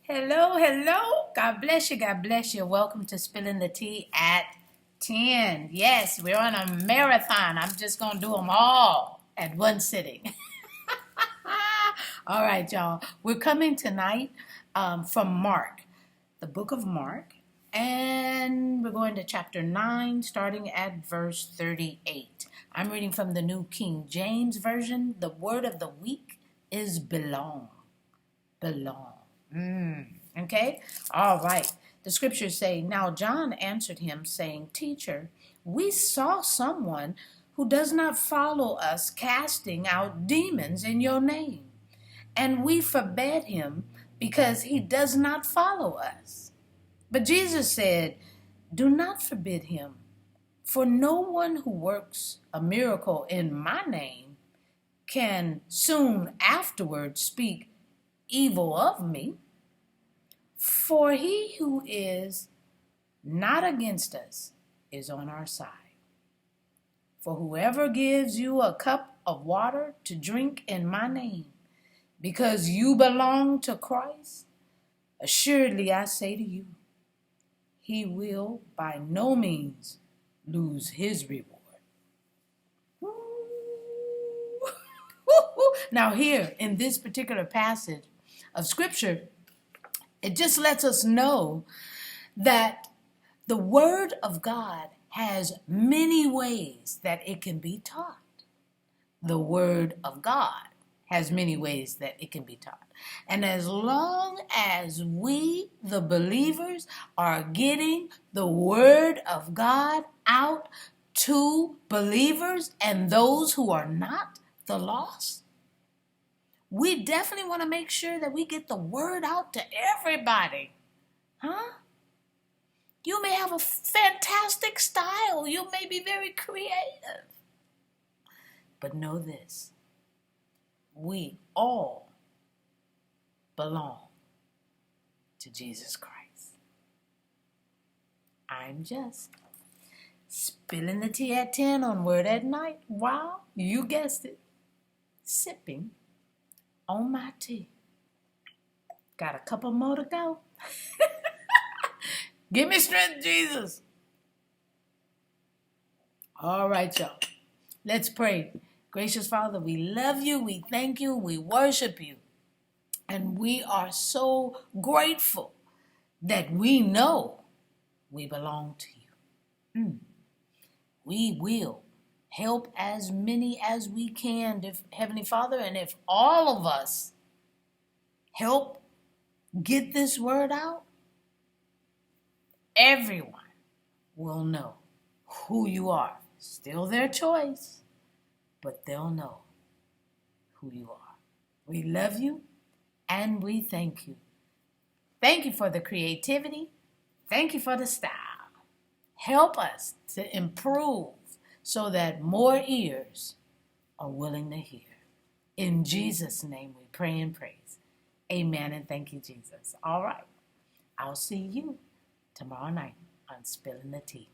Hello, hello. God bless you. God bless you. Welcome to Spilling the Tea at 10. Yes, we're on a marathon. I'm just going to do them all at one sitting. All right, y'all. We're coming tonight from Mark, the book of Mark, and we're going to chapter 9, starting at verse 38. I'm reading from the New King James Version. The word of the week is belong. Belong. Okay? All right. The scriptures say, Now John answered him, saying, Teacher, we saw someone who does not follow us casting out demons in your name, and we forbade him because he does not follow us. But Jesus said, Do not forbid him, for no one who works a miracle in my name can soon afterward speak evil of me. For he who is not against us is on our side. For whoever gives you a cup of water to drink in my name, because you belong to Christ, assuredly I say to you, he will by no means lose his reward. Now here, in this particular passage of Scripture, it just lets us know that the Word of God has many ways that it can be taught. The Word of God has many ways that it can be taught. And as long as we, the believers, are getting the Word of God out to believers and those who are not, the lost, we definitely want to make sure that we get the word out to everybody. Huh? You may have a fantastic style. You may be very creative. But know this. We all belong to Jesus Christ. I'm just spilling the tea at 10 on Word at Night. Wow, you guessed it. Sipping on my tea. Got a couple more to go. Give me strength, Jesus. All right, y'all. Let's pray. Gracious Father, we love you. We thank you. We worship you. And we are so grateful that we know we belong to you. We will help as many as we can, Heavenly Father. And if all of us help get this word out, everyone will know who you are. Still their choice, but they'll know who you are. We love you and we thank you. Thank you for the creativity. Thank you for the style. Help us to improve so that more ears are willing to hear. In Jesus' name we pray and praise. Amen and thank you, Jesus. All right. I'll see you tomorrow night on Spilling the Tea.